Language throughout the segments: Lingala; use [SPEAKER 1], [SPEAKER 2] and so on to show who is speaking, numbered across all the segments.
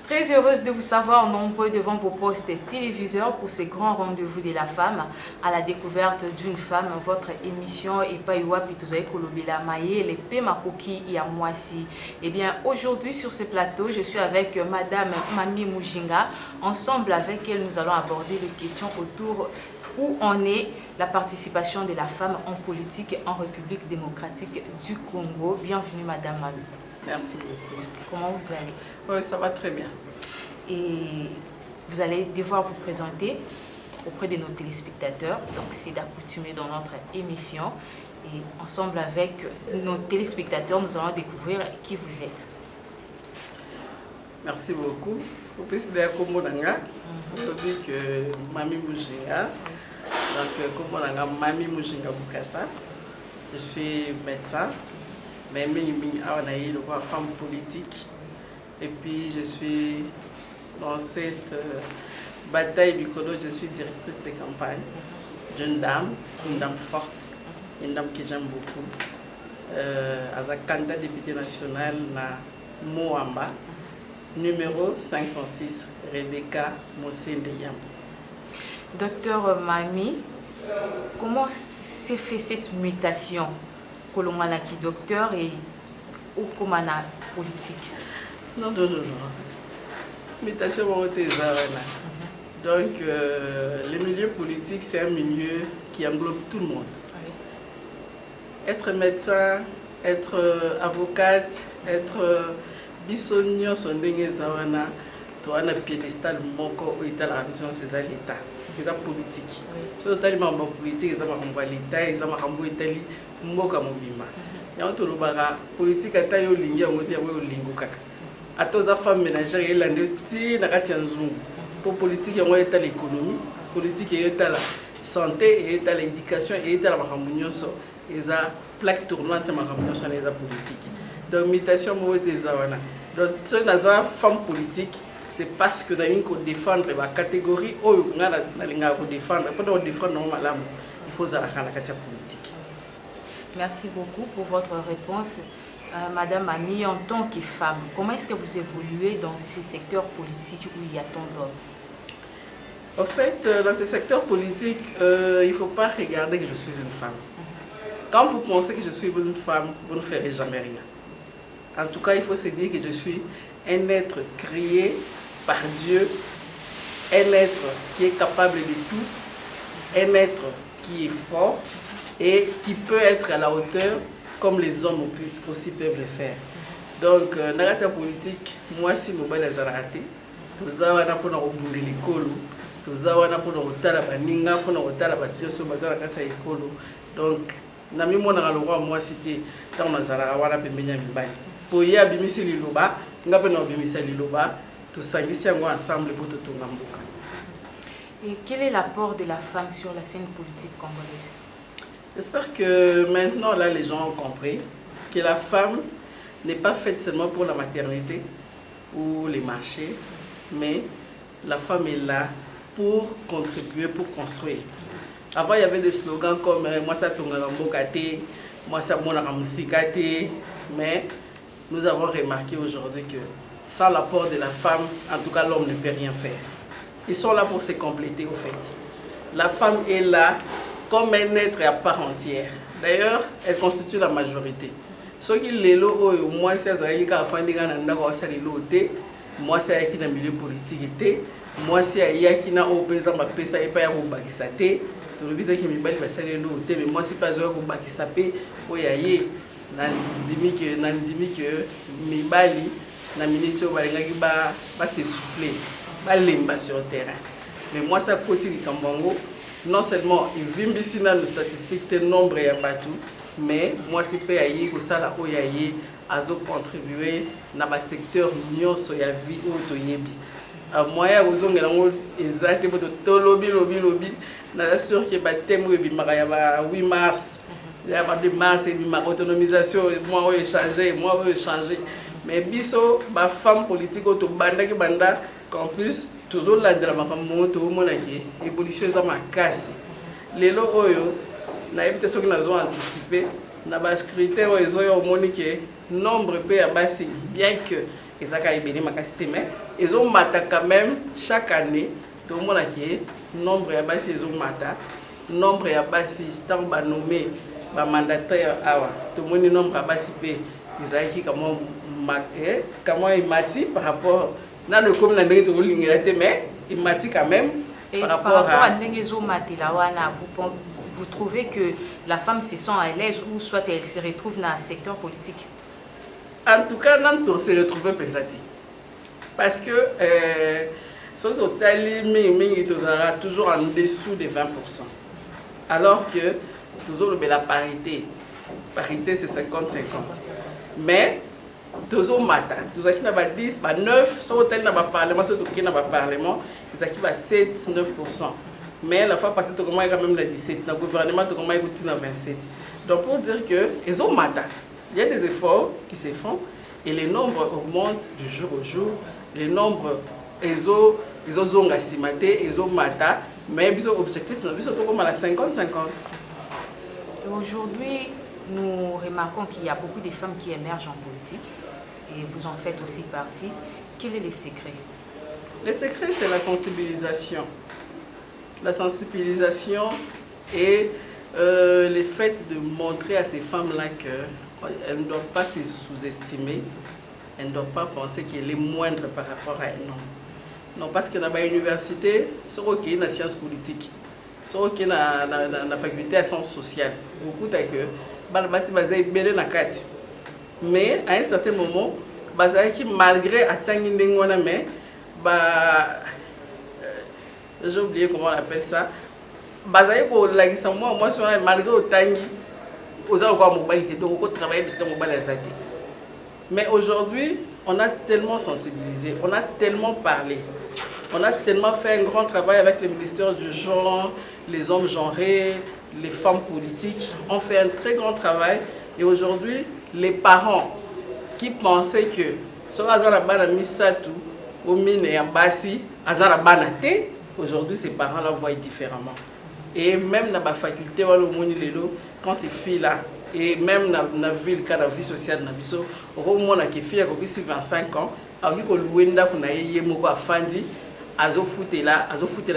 [SPEAKER 1] Très heureuse de vous savoir nombreux devant vos postes téléviseurs pour ce grand rendez-vous de la femme à la découverte d'une femme. Votre émission est Paiwa Pitozaï Kolobela Maye, les Pemakoki et Amwasi. Eh bien, aujourd'hui sur ce plateau, je suis avec Madame Mami Mujinga. Ensemble avec elle, nous allons aborder les questions autour où en est la participation de la femme en politique en République démocratique du Congo. Bienvenue Madame Mami.
[SPEAKER 2] Merci beaucoup.
[SPEAKER 1] Comment vous allez?
[SPEAKER 2] Oui, ça va très bien.
[SPEAKER 1] Et vous allez devoir vous présenter auprès de nos téléspectateurs. Donc c'est d'accoutumer dans notre émission. Et ensemble avec nos téléspectateurs, nous allons découvrir qui vous êtes.
[SPEAKER 2] Merci beaucoup. Vous pouvez dire aujourd'hui que Mami Mujinga. Donc, comme on a Mami Mujinga Bukasa. Je suis médecin. Mais je suis femme politique et puis je suis dans cette bataille du Kodo, je suis directrice de campagne d'une dame, une dame forte, une dame que j'aime beaucoup. As candidat député national na Moamba, numéro 506, Rebecca Mosende Yambo.
[SPEAKER 1] Docteur Mami, comment s'est fait cette mutation? Kolomana qui docteur et ou komana politique.
[SPEAKER 2] Non. Mutation donc le milieu politique c'est un milieu qui englobe tout le monde. Oui. Être médecin, être avocate, être bisogno sondenge zawana, to ana piédestal moko ou la vision c'est l'état. C'est politique. C'est totalement politique, c'est l'état, c'est l'Italie. Mboka mobima yanto lobaka politique atayo lingi yango te yawo lingo kaka atoza femme ménagère elande ti na kati ya nzungu pour politique yango eta l'économie politique eta la santé eta l'éducation eta la makambo nyonso eza plaque tournante ya makambo nyonso na eza politique donc mutation mo eza wana donc ce naza femme politique c'est parce que dañu ko défendre ba catégorie oyo ngana na linga ko défendre pour défendre malamu il faut za la kati ya politique.
[SPEAKER 1] Merci beaucoup pour votre réponse. Madame Mami, en tant que femme, comment est-ce que vous évoluez dans ces secteurs politiques où il y a tant d'hommes?
[SPEAKER 2] En fait, dans ces secteurs politiques, il ne faut pas regarder que je suis une femme. Quand vous pensez que je suis une femme, vous ne ferez jamais rien. En tout cas, il faut se dire que je suis un être créé par Dieu, un être qui est capable de tout, un être qui est fort, et qui peut être à la hauteur comme les hommes aussi peuvent le faire. Donc, dans la politique, moi, si je suis raté, tout ça, on a pour nous bouler l'école, tout ça, on a pour nous faire la baninga, pour nous faire la situation basée sur l'école. Donc, nami mona ngalo moi c'était tant nazara wana pembenya mibali. Pour y abimisi liloba, ngape na abimisa liloba, tout sangisi yango ensemble pour tout mboka.
[SPEAKER 1] Et quel est l'apport de la femme sur la scène politique congolaise?
[SPEAKER 2] J'espère que maintenant, là, les gens ont compris que la femme n'est pas faite seulement pour la maternité ou les marchés, mais la femme est là pour contribuer, pour construire. Avant, il y avait des slogans comme « Moi, ça tombe dans mon côté »,« Moi, ça monte dans mon côté », mais nous avons remarqué aujourd'hui que sans l'apport de la femme, en tout cas, l'homme ne peut rien faire. Ils sont là pour se compléter, au fait. La femme est là comme un être à part entière. D'ailleurs, elle constitue la majorité. Ce qui est là, moi, c'est moi, c'est dans le milieu politique. Moi, c'est qui n'a pas ma pesa et pas à Bakisate. Tout le monde qui me parle de mais moi, c'est pas à Bakisapé. Oui, aïe, n'andimi que mes bali, na minute où va s'essouffler, va lemba sur le terrain. Mais moi, ça côté du Kambango. Non seulement il vit ici dans les statistiques de nombre et partout, mais moi c'est pas aïe que ça là où aïe a contribué dans le secteur mignon sur la vie où tu y es. Moi ya aux ongles exact pour tout lobby na sûr que ba thème bi mara ba 8 mars il y a pas de mars et ma autonomisation moi on changer mais biso ba femme politique to banda ki banda qu'en plus toujours la drama comme moto monaki évolution za makasi lelo oyo na ebite soki nazo anticiper na ba scrutin oyo ezo yo monique nombre pe ya basi bien que ezaka ebele makasi te mais ezomata quand même chaque année tomona ke nombre ya basi ezomata nombre ya basi tant ba nommé ba mandataire awa tomoni nombre ya basi pe ezalaki comment imati par rapport na le comme na ndenge to lingela te mais imati quand même.
[SPEAKER 1] Et par rapport à Nengezo Matelawana, vous trouvez que la femme se sent à l'aise ou soit elle se retrouve dans le secteur politique?
[SPEAKER 2] En tout cas, on se retrouve pesati. Parce que ce total est toujours en dessous des 20%. Alors que toujours la parité. Parité c'est 50-50. Mais toujours matin, nous avons 10, 9, sur le parlement, sur le parlement, ils ont 7-9%. Mais la fois passée, il y a quand même 17, le gouvernement il y a 27. Donc pour dire que ils ont matin, il y a des efforts qui se font et les nombres augmentent du jour au jour. Les nombres, ils ont estimaté, ils ont matin, mais ils ont objectif, ils sont comme à 50-50.
[SPEAKER 1] Aujourd'hui, nous remarquons qu'il y a beaucoup de femmes qui émergent en politique et vous en faites aussi partie. Quel est le secret?
[SPEAKER 2] Le secret, c'est la sensibilisation. La sensibilisation et le fait de montrer à ces femmes-là qu'elles ne doivent pas se sous-estimer, elles ne doivent pas penser qu'elle est moindre par rapport à un homme. Non, parce que dans l'université, c'est OK dans la science politique, c'est OK dans la faculté à sciences sociales. Beaucoup d'accueil. Mais à un certain moment, malgré j'ai oublié comment on appelle ça, malgré mais aujourd'hui, on a tellement sensibilisé, on a tellement parlé, on a tellement fait un grand travail avec le ministère du genre, les hommes genrés, les femmes politiques, on fait un très grand travail. Et aujourd'hui, les parents qui pensaient que ce Azarabana Misatu, au mine et en bassi, Azarabana Te, aujourd'hui ces parents-là voient différemment. Et même dans la faculté, quand ces filles-là, et même dans la ville, dans la vie sociale, au moins qui fille qui 25 ans, alors que l'ouenda qu'on a eu moko afandi, azo fouté la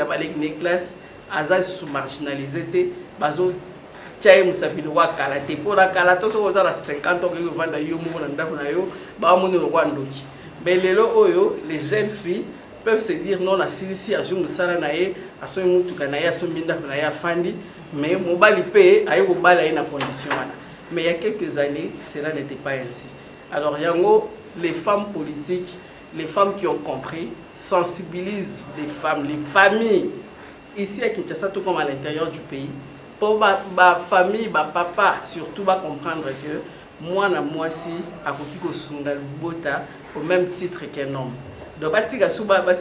[SPEAKER 2] balai de classe, azo sous marginalisé, bazo tchaye musabili wa kalate pour la kalato so ozala 50 ans que vanda yo moko na ndako na yo ba moni lo ndoki. Mais les jeunes filles peuvent se dire non la silisi azu musala na ye aso mutuka na ye aso mbinda na ye afandi mais mobali pe ayo mobali na condition wana. Mais il y a quelques années, cela n'était pas ainsi. Alors, les femmes politiques, les femmes qui ont compris, sensibilisent les femmes, les familles, ici à Kinshasa, tout comme à l'intérieur du pays, pour ma famille, ma papa, surtout, va comprendre que moi, si, à Kokiko Sungal Bota, au même titre qu'un homme. Donc, si vous avez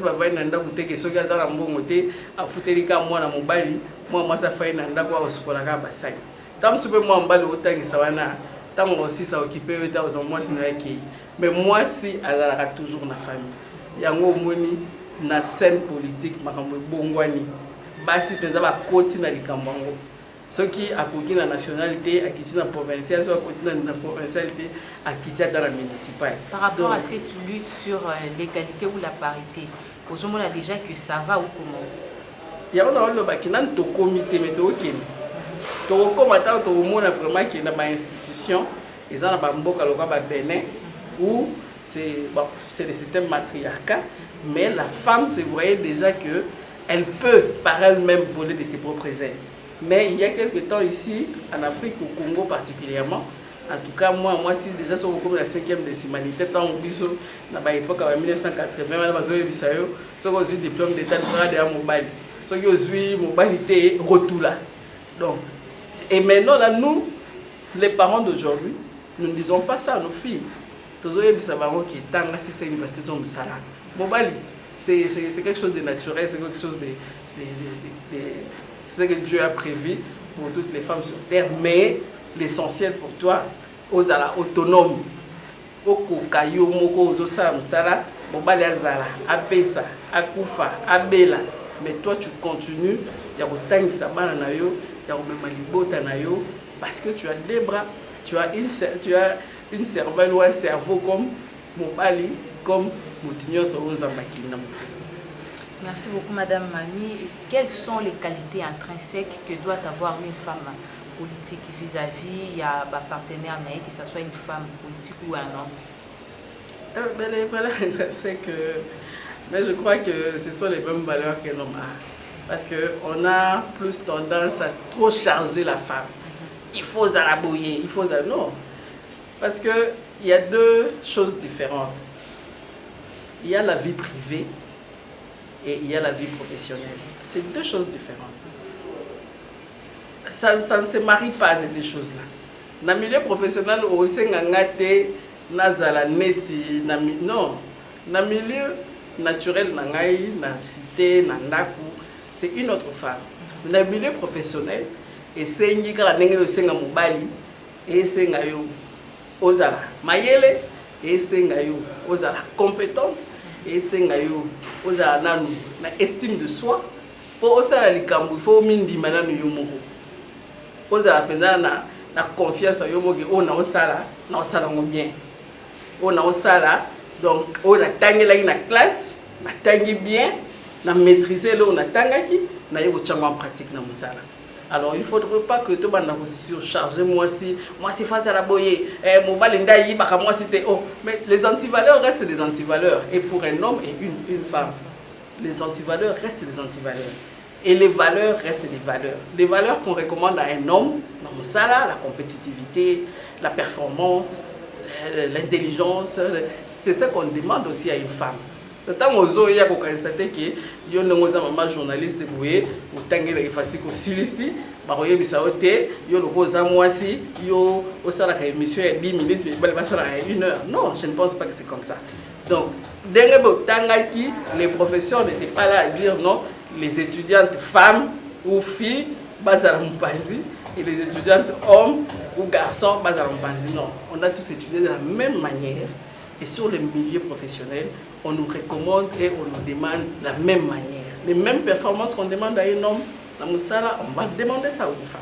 [SPEAKER 2] dit que ceux qui ont été à Foutelika, moi, ça fait un peu de tant que moi je autant que ça va tant aussi ça occupé aux mois mais moi si elle toujours na famille yango moni na scène politique makambo bongwani basi penza ba koti na likambango ceux qui akoki na nationalité akiti na provincial soit akoti na provincialité akiti à la municipale.
[SPEAKER 1] Par rapport à cette lutte sur l'égalité ou la parité, aux hommes on a déjà que ça va ou comment?
[SPEAKER 2] Ya on a le bakina to comité mais to okeni comme attend au monde vraiment qui est dans une institution ils ont un bamboka loka ba Bénin où c'est le système matriarcal mais la femme se voyait déjà que elle peut par elle-même voler de ses propres ailes. Mais il y a quelque temps ici en Afrique au Congo particulièrement en tout cas moi si déjà sur comme la 5e décimalité tant biso na ba époque en 1980 na bazo bisayo so ko diplôme d'état de à mobile so yo zui mobilité retour là donc. Et maintenant, là, nous, les parents d'aujourd'hui, nous ne disons pas ça à nos filles. C'est quelque chose de naturel, c'est quelque chose c'est ce que Dieu a prévu pour toutes les femmes sur terre. Mais l'essentiel pour toi, aux autonomes, aux kayo moko aux sala, mobali azala, apesa, akufa, abela. Mais toi, tu continues, il y a autant de sabana na yo. Parce que tu as des bras, tu as une cervelle ou un cerveau comme mobali comme mutinyo so nzambaki na mutu.
[SPEAKER 1] Merci beaucoup, Madame Mami. Quelles sont les qualités intrinsèques que doit avoir une femme politique vis-à-vis de partenaire, que ce soit une femme politique ou un homme?
[SPEAKER 2] Les valeurs intrinsèques, mais je crois que ce sont les mêmes valeurs que l'homme a. Parce qu'on a plus tendance à trop charger la femme. Il faut zarabouiller, il faut zarabouiller. Non. Parce qu'il y a deux choses différentes. Il y a la vie privée et il y a la vie professionnelle. C'est deux choses différentes. Ça ne se marie pas, ces deux choses-là. Dans le milieu professionnel, on sait que non. Dans le milieu naturel, dans la cité, dans la c'est une autre femme. Dans le milieu professionnel, et c'est une mobali et c'est une ozala mayele et c'est une ozala compétente et c'est une ozala nanu na estime de soi pour osala likambu il faut mindi mananu yomoko ozala penza na confiance yomoki o na osala bien o na osala donc o na tangela na classe na tangi bien na maîtriser le na tangaki na yebo tchanga en pratique na musala. Alors il ne faudrait pas que tout le monde surcharge. Moi si face à la boyer, moi c'était oh. Mais les antivaleurs restent des antivaleurs. Et pour un homme et une femme, les antivaleurs restent des antivaleurs. Et les valeurs restent des valeurs. Les valeurs qu'on recommande à un homme, dans le sala, la compétitivité, la performance, l'intelligence, c'est ça qu'on demande aussi à une femme. Tant que il y a que yo nengoza maman journaliste boué ou tangela efasiko silisi ba koye bisaote yo lokoza mwasi yo osala ka émission ya 10 minutes mais bale basala ya 1 heure. Non, je ne pense pas que c'est comme ça. Donc dès tangaki les professeurs n'étaient pas là à dire non, les étudiantes femmes ou filles basala mpanzi et les étudiantes hommes ou garçons basala mpanzi. Non, on a tous étudié de la même manière. Et sur le milieu professionnel, on nous recommande et on nous demande la même manière. Les mêmes performances qu'on demande à un homme, dans Moussala, on va demander ça aux femmes.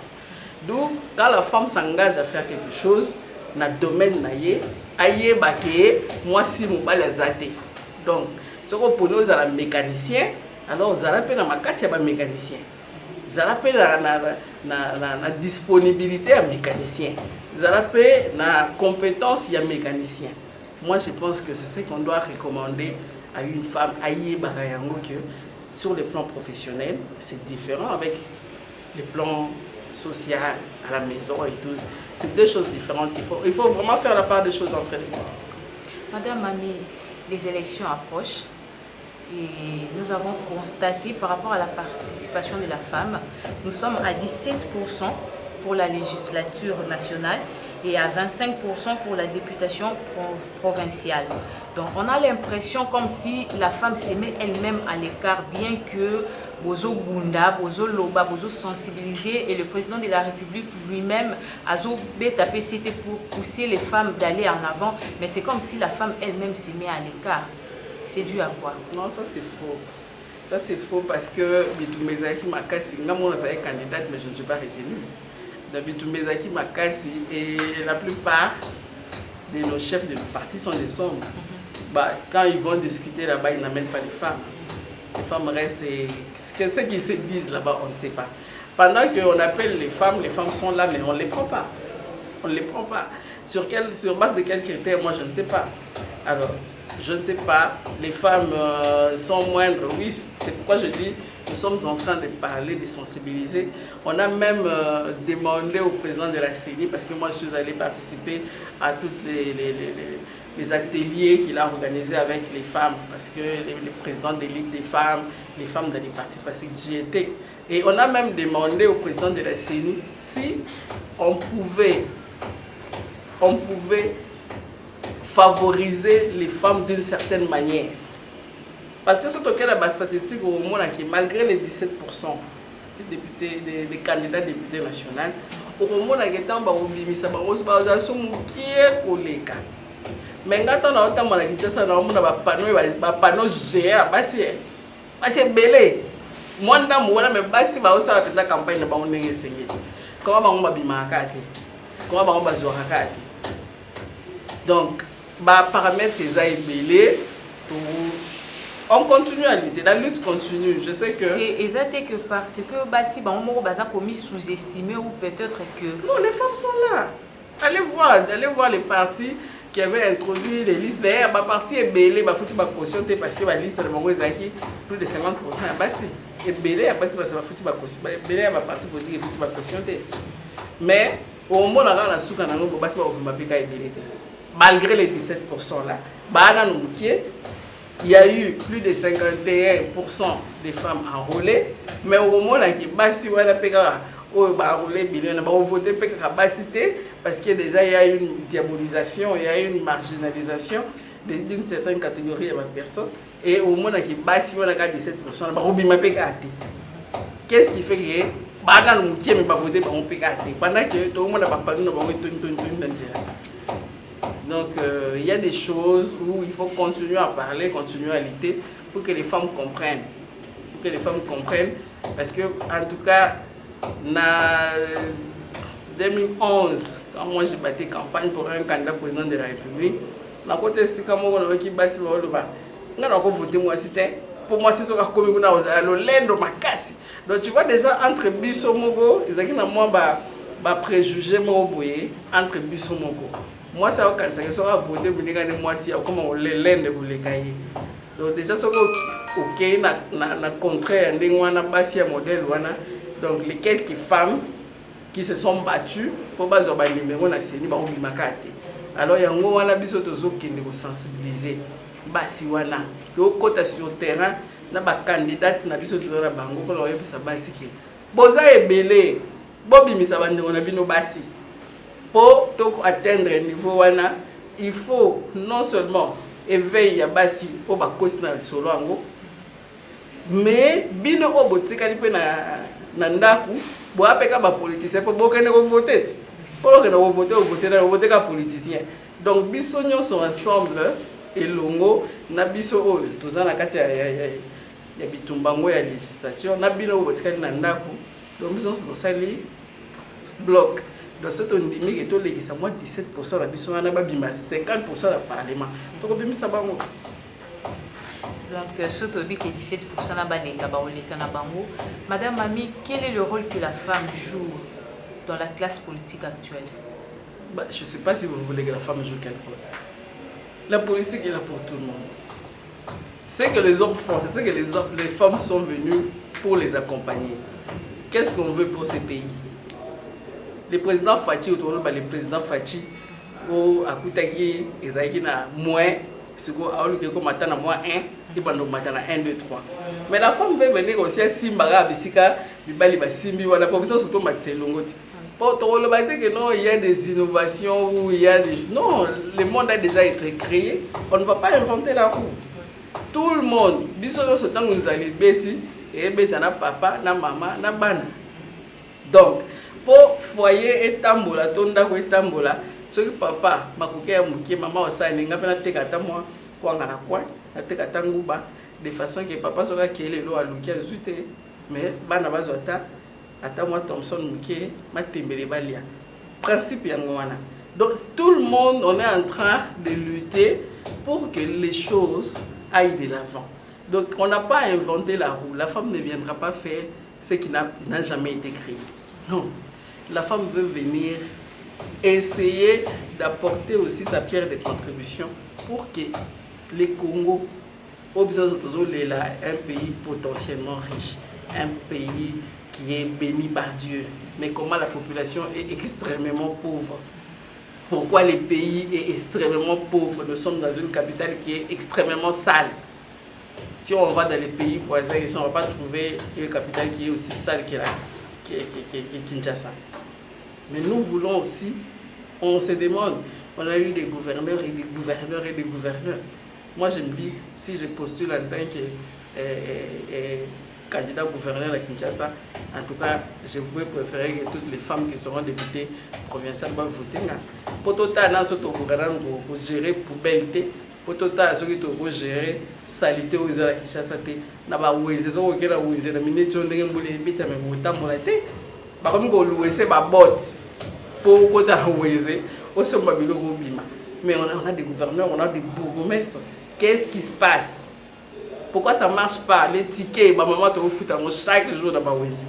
[SPEAKER 2] D'où, quand la femme s'engage à faire quelque chose, dans le domaine, moi si je suis donc, ce qu'on peut nous à mécanicien, alors vous allez la macasse à mécanicien. Vous allez la disponibilité à mécanicien. Vous allez la compétence à mécanicien. Moi, je pense que c'est ce qu'on doit recommander à une femme, que sur le plan professionnel, c'est différent avec le plan social, à la maison et tout. C'est deux choses différentes. Il faut vraiment faire la part des choses entre les deux.
[SPEAKER 1] Madame Mami, les élections approchent et nous avons constaté par rapport à la participation de la femme, nous sommes à 17% pour la législature nationale et à 25% pour la députation provinciale. Donc on a l'impression comme si la femme se met elle-même à l'écart, bien que Bozo Bunda, Bozo Loba, Bozo sensibiliser et le président de la République lui-même a tapé c'était pour pousser les femmes d'aller en avant, mais c'est comme si la femme elle-même se met à l'écart. C'est dû à quoi?
[SPEAKER 2] Non, ça c'est faux. Ça c'est faux parce que Bitumezaki Makasi, moi je suis candidate mais je ne suis pas retenue. Bitumezaki Makasi et la plupart de nos chefs de parti sont des hommes. Bah, quand ils vont discuter là-bas, ils n'amènent pas les femmes. Les femmes restent et ce qu'ils se disent là-bas, on ne sait pas. Pendant qu'on appelle les femmes sont là, mais on ne les prend pas. On ne les prend pas. Sur base de quels critères, moi je ne sais pas. Alors, je ne sais pas, les femmes sont moindres, oui, c'est pourquoi je dis, nous sommes en train de parler, de sensibiliser. On a même demandé au président de la CENI, parce que moi je suis allé participer à tous les ateliers qu'il a organisés avec les femmes, parce que les présidents des ligues des femmes, les femmes dans les partis politiques, j'y étais. Et on a même demandé au président de la CENI si on pouvait favoriser les femmes d'une certaine manière. Parce que surtout qu'il y a des statistiques au monde qui, malgré les 17% des candidats députés nationaux, au monde qui est en bas mais quand on a entendu que ça a panneau géant, c'est belé. Moi, je suis en la campagne. Comment on va donc, paramètres qu'ils aient belé, on continue à lutter, la lutte continue. Je sais que...
[SPEAKER 1] C'est exact que parce que bah, si bah, on va commis sous-estimé ou peut-être que...
[SPEAKER 2] Non, les femmes sont là. Allez voir les partis qui avaient introduit les listes. D'ailleurs, ma parti est belé, ma foutu ma caution parce que ma liste de Mongo Zaki, plus de 50% à bassé. Et belé, à passer parce que ma foutu ma caution. Belé à ma partie politique et foutu ma caution. Mais au moment où on a souk en anglais, malgré les 17% là, il y a eu plus de 51% des femmes enrôlées, mais au moment où on a voté parce que déjà il y a une diabolisation, il y a une marginalisation d'une certaine catégorie de personnes, et au moment où on a 17%, qu'est-ce qui fait que pendant que tout le monde n'a pas donc il y a des choses où il faut continuer à parler, continuer à lutter pour que les femmes comprennent. Pour que les femmes comprennent. Parce que en tout cas, en 2011, quand moi j'ai battu campagne pour un candidat président de la République, la côté c'est comme on a qui basse on a voté moi c'était pour moi c'est ce comme on a l'endo ma casse. Donc tu vois déjà entre Bissomogo, ils ont moi ba préjugé mo boye entre Bissomogo. Moi ça quand ça soit voter pour les moi si comme on l'ende pour les cahiers. Donc déjà ça OK na contraire ndengwana basi ya modèle wana. Donc les quelques femmes qui se sont battues pour bazo ba numéro na seni ba obimakate. Alors yango wana biso tozo kende ko sensibiliser basi wana. Donc côté sur terrain na ba candidate na biso to na bango ko loye bisa basi ki. Boza ebele bobimisa bandeko na bino basi. Pour atteindre un niveau wana, il faut non seulement éveiller basi au ba na solo ango, mais bino o botika lipe na ndaku bo apeka ba politicien po bokene ko voter. Pour que nous voter ka politicien. Donc biso nyonso ensemble et longo na biso o tozana kati ya bitumbango ya législature na bino o botika na ndaku. Donc biso so sali bloc. Dans ce on dit que tout les 17% la biso na ba bima 50% la parlement. Donc bimisa bango.
[SPEAKER 1] Donc surtout que 17% na ba leka ba oleka na bango. Madame Mami, quel est le rôle que la femme joue dans la classe politique actuelle?
[SPEAKER 2] Bah, je ne sais pas si vous voulez que la femme joue quel rôle. La politique est là pour tout le monde. C'est que les hommes font, c'est ce que les femmes sont venues pour les accompagner. Qu'est-ce qu'on veut pour ces pays? Le président Fachi, le président Fachi, au Akutaki, Ezaki na moins, c'est quoi, à l'autre comme maintenant moins 1, et pendant maintenant 1, 2, 3. Mais la femme veut venir aussi à Simbara, Bissika, Bibali, Simbi, ou la profession surtout Matsé Longoti. Non, il y a des innovations où il y a des... Non, le monde a déjà été créé. On ne va pas inventer la roue. Tout le monde, bisous ce temps où nous allons bêter, et bêter na papa, na maman, na bana. Donc, pour foyer et tambola, tonda ko tambola, ce que papa, ma kouké a mouké, maman au sein, n'a pas été qu'à moi, quoi en a quoi, n'a été qu'à tangouba, de façon que papa sera qui est le lot à l'ouké à zouté, mais bana bazota. Attends-moi Thompson Mouké, ma tembele balia. Principe yangoana. Donc tout le monde, on est en train de lutter pour que les choses aillent de l'avant. Donc on n'a pas inventé la roue. La femme ne viendra pas faire ce qui n'a jamais été créé. Non. La femme veut venir essayer d'apporter aussi sa pierre de contribution pour que les Congo, un pays potentiellement riche, un pays qui est béni par Dieu, mais comment la population est extrêmement pauvre. Pourquoi le pays est extrêmement pauvre? Nous sommes dans une capitale qui est extrêmement sale. Si on va dans les pays voisins, on ne va pas trouver une capitale qui est aussi sale que Kinshasa. Mais nous voulons aussi, on se demande, on a eu des gouverneurs et des gouverneurs et des gouverneurs. Moi je me dis, si je postule en tant que candidat gouverneur à Kinshasa, en tout cas, je pourrais préférer que toutes les femmes qui seront députées provinciales vont voter. Pour tout le temps, pour gérer poubelle, pour tout le temps, pour gérer salité aux gens à Kinshasa, na ba weze so okela weze na minute on ndenge mbule bita me mutambola te ba komi ko luwese ba bot pour kota weze o so ba biloko bima mais on a des gouverneurs, on a des bourgmestres. Qu'est-ce qui se passe? Pourquoi ça ne marche pas? Les tickets, ma maman te fout chaque jour dans ma Wezi.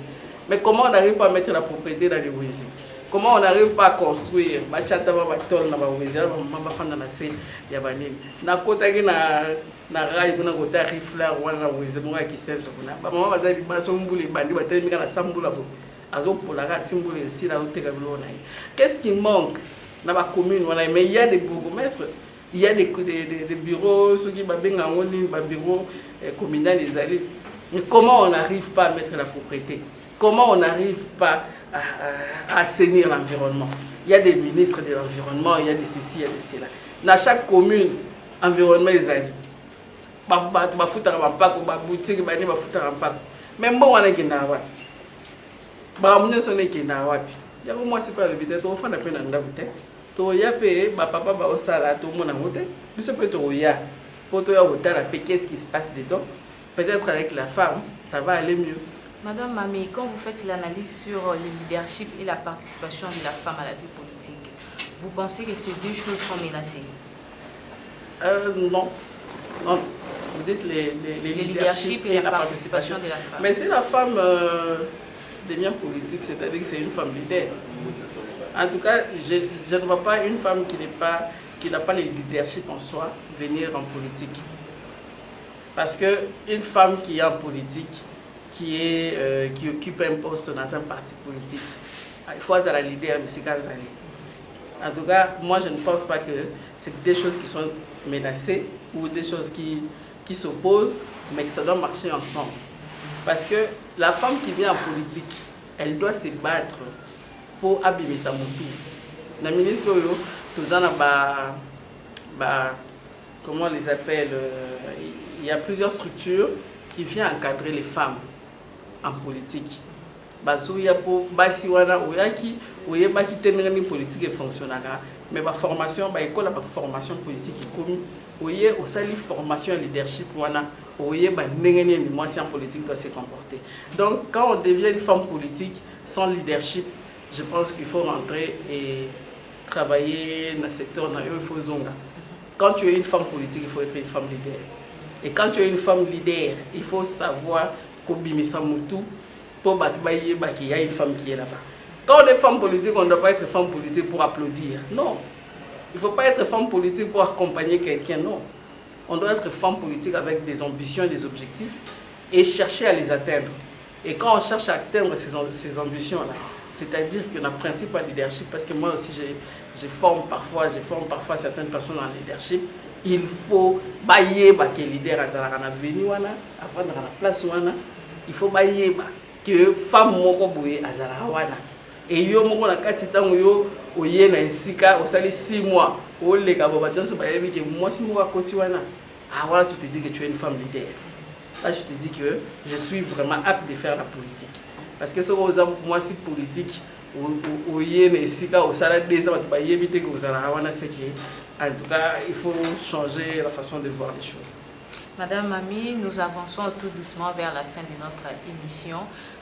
[SPEAKER 2] Mais comment on n'arrive pas à mettre la propriété dans les Wezi? Comment on n'arrive pas à construire? Ma chata va battre dans ma Wezi, ma maman va faire dans la scène, il y a banni. Na kota qui na rail, na kota rifla, ou na Wezi, moi qui sait ce qu'on a. Ma maman va dire que son boulot, bandi va terminer la samboula. Azo pour la rat, simboule aussi la haute gablona. Qu'est-ce qui manque dans ma commune? Mais il y a des bourgmestres. Il y a des bureaux, ceux qui ont des bureaux communaux, les allées. Mais comment on n'arrive pas à mettre la propriété? Comment on n'arrive pas à assainir l'environnement? Il y a des ministres de l'environnement, il y a des ceci, il y a des cela. Dans chaque commune, environnement, les allées. Il y a des boutiques, il y a des boutiques. Même bon, on a des nawas. Il y a moi, c'est pas le but, on fait la peine dans la bouteille. Toya pe ba papa ba osala to mona mote biso pe toya pour toya hôtel qu'est-ce qui se passe dedans, peut-être avec la femme ça va aller mieux.
[SPEAKER 1] Madame Mami, quand vous faites l'analyse sur le leadership et la participation de la femme à la vie politique, vous pensez que ces deux choses sont menacées?
[SPEAKER 2] Non. Vous dites les leadership et la participation de la femme. Mais si la femme devient politique, c'est-à-dire que c'est une femme leader. En tout cas, je ne vois pas une femme qui n'a pas le leadership en soi venir en politique. Parce qu'une femme qui est en politique, qui occupe un poste dans un parti politique, il faut être la leader de ces cas. En tout cas, moi je ne pense pas que c'est des choses qui sont menacées ou des choses qui s'opposent, mais que ça doit marcher ensemble. Parce que la femme qui vient en politique, elle doit se battre pour abimisa mutu. Na minute oyo tozana comment on les appelle, il y a plusieurs structures qui viennent encadrer les femmes en politique. Bazuya po basi wana oyaki oyeba ki tenengani politique et fonctionnera, mais ba formation ba école ba formation politique comme oye osali formation leadership wana oyeba ndengeni ni moi en politique doit se comporter. Donc quand on devient une femme politique sans leadership, je pense qu'il faut rentrer et travailler dans le secteur, il faut zonga. Quand tu es une femme politique, il faut être une femme leader. Et quand tu es une femme leader, il faut savoir qu'Obimisa Moutou, pour qu'il y a une femme qui est là-bas. Quand on est femme politique, on ne doit pas être femme politique pour applaudir. Non. Il ne faut pas être femme politique pour accompagner quelqu'un, non. On doit être femme politique avec des ambitions et des objectifs et chercher à les atteindre. Et quand on cherche à atteindre ces ambitions-là, c'est-à-dire que le principal leadership, parce que moi aussi je forme parfois certaines personnes en leadership, il faut bailler que leader azala na venu wana avant dans la place wana, il faut bailler que femme moko boye azala wana. Et yo moko na kati tango yo oye na insika osali 6 mois o le ka baba danse ba yebi que moi si moko koti wana. Ah voilà, tu te dis que tu es une femme leader. Là je te dis que je suis vraiment apte de faire la politique. Parce que moi si politique ou en tout cas il faut changer la façon de voir les choses.
[SPEAKER 1] Madame Mami, nous avançons tout doucement vers la fin de notre émission.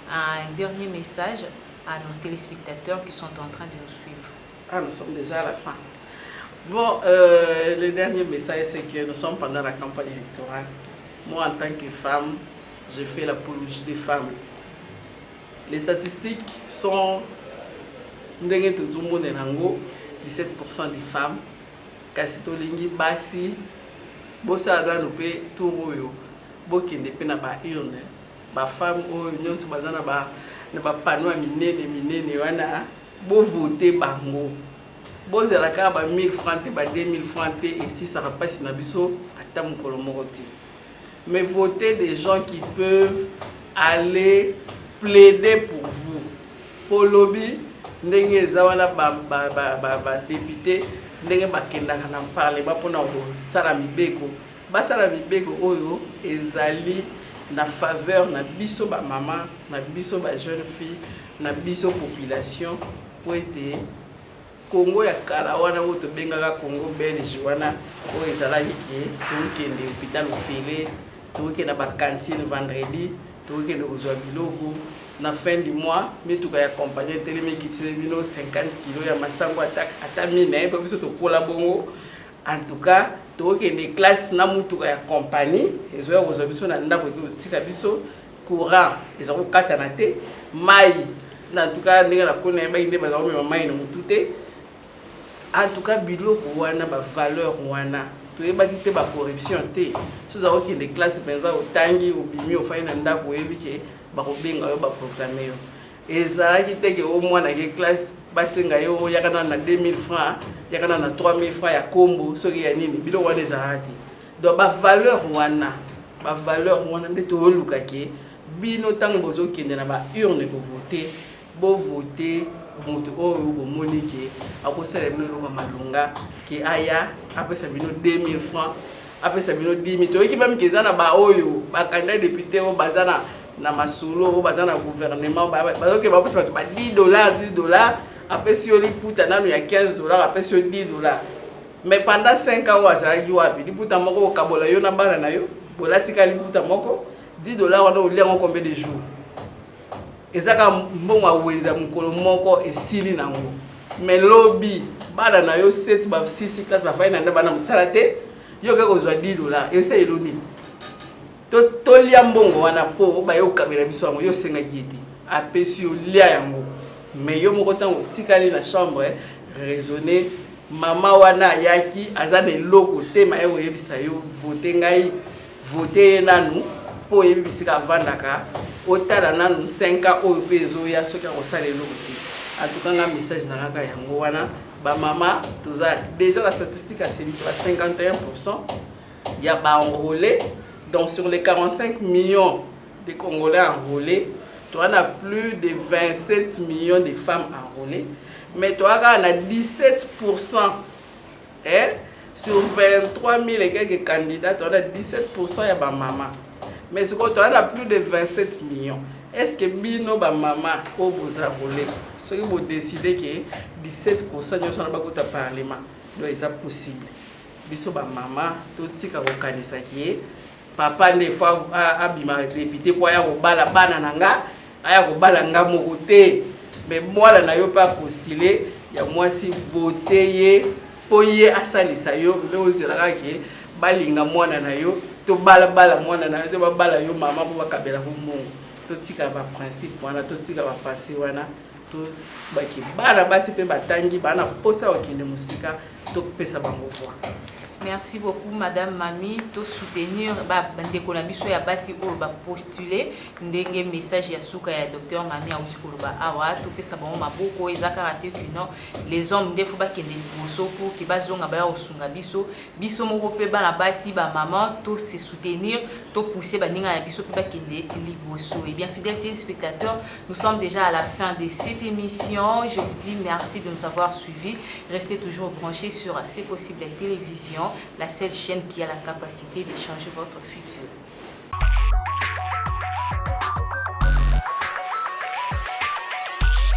[SPEAKER 1] Un dernier message à nos téléspectateurs qui sont en train de nous suivre.
[SPEAKER 2] Ah, nous sommes déjà à la fin. Bon, le dernier message c'est que nous sommes pendant la campagne électorale. Moi en tant que femme, je fais l'apologie des femmes. Les statistiques sont 17% des femmes. Kasitolingi basi bosala no pe turoyo bokende pe na ba urne ba femme o nyonso bazana ba na ba panneau minene wana bo voter bango bozala ka ba 1000 francs te ba 2000 francs te et si ça repasse na biso ata mokolo moko te. Mais voter des gens qui peuvent aller plaider pour vous. Pour lobby, ndenge zawana ba député, ndenge bakendaka na parlement pona ko sala mibeko. Ba sala mibeko oyo ezali na faveur na biso ba maman, na biso ba jeune fille, na biso population pour être Congo ya kala wana woto bengaka Congo belge wana o ezalaki ke tokende hôpital ofele, tokende ba cantine vendredi, tokende kozwa biloko. Na fin du mois, mais tout cas accompagné télé qui tire 50 kg ya masango attaque ata mine parce que to kola bongo En tout cas, tu as des classes na mutuka ya compagnie, et zo ya biso na ndako tika biso courant, ils ont katanate, mai. En tout cas, ndenge na kona ba inde ba zo mai na mutute. En tout cas, biloko wana ba valeur wana. Tu es ba kite ba corruption te. So za des classes penza otangi obimi ofai na ndako yebi ke ba ko benga yo ba proclamer yo. Ezalaki te ke au moins na classe basenga yo yakana na 2000 francs, yakana na 3000 francs ya kombo soki ya nini bilo wana ezalaki. Donc ba valeur wana nde to luka ke bino tango bozo kende na ba urne ko voter, bo voter mutu oyo bo monike akosala bino lokwa malunga ke aya apesa bino 2000 francs, apesa bino 10000 to ekiba mikezana ba oyo ba candidat député o bazana na masolo o bazana gouvernement bazoke bapesa bato ba $10 apesi yo liputa nano ya $15 apesi yo $10. Mais pendant 5 ans azalaki wapi liputa moko okabola yo na bana na yo bolatika liputa moko $10 wana oliango combien de jours ezaka mbongo awenza mukolo moko esili nango. Mais lobby bana na yo 7 ba 6 classe ba fai na nda bana musala te yo ke kozwa $10 ese eloni to lia mbongo wana po ba yo kamera biso yango yo senga kieti apesi yo lia yango. Mais yo moko tango tikali na chambre raisonner mama wana yaki azana eloko te ma yo yebisa yo voter ngai voter nanu po yebisika vandaka otala nanu 5 ans oyo pezo ya soki akosala eloko te. En tout cas nga message na ngaka yango wana ba mama toza déjà la statistique a sévi à 51% ya ba enrôlés. Donc sur les 45 millions de Congolais enrôlés, tu en as plus de 27 millions de femmes enrôlées. Mais tu as 17%. Sur 23 000 et quelques candidats, tu as 17% de maman. Mais ce que tu as plus de 27 millions. Est-ce que bino ba maman au vous enrôler? Ce qui vous décider que 17% de gens au parlement doit être possible. Biso ba maman tout ce ka kokanisa ki papa ne fois abima député pour ya kobala bana nanga aya kobala nga moko te. Mais moi na yo pas postuler ya moi si voter ye po ye asalisa yo le ozela ke balinga mwana na yo to bala mwana na yo to bala yo mama po bakabela ko mongo to tika ba principe wana to tika ba pensée wana to baki bana basi pe batangi bana posa okende musika to pesa bango voix.
[SPEAKER 1] Merci beaucoup Madame Mami to soutenir ba ndeko na biso ya basi o ba postuler ndenge message ya suka ya docteur Mami a utikolo ba awa to pesa bango maboko ezaka raté que non les hommes defo ba kende liboso pour ki bazonga ba osunga biso moko pe ba na basi ba maman to se soutenir to pousser ba ninga na biso pe ba kende liboso. Et bien fidèles téléspectateurs, nous sommes déjà à la fin de cette émission. Je vous dis merci de nous avoir suivis. Restez toujours branchés sur C'est possible télévision, la seule chaîne qui a la capacité de changer votre futur.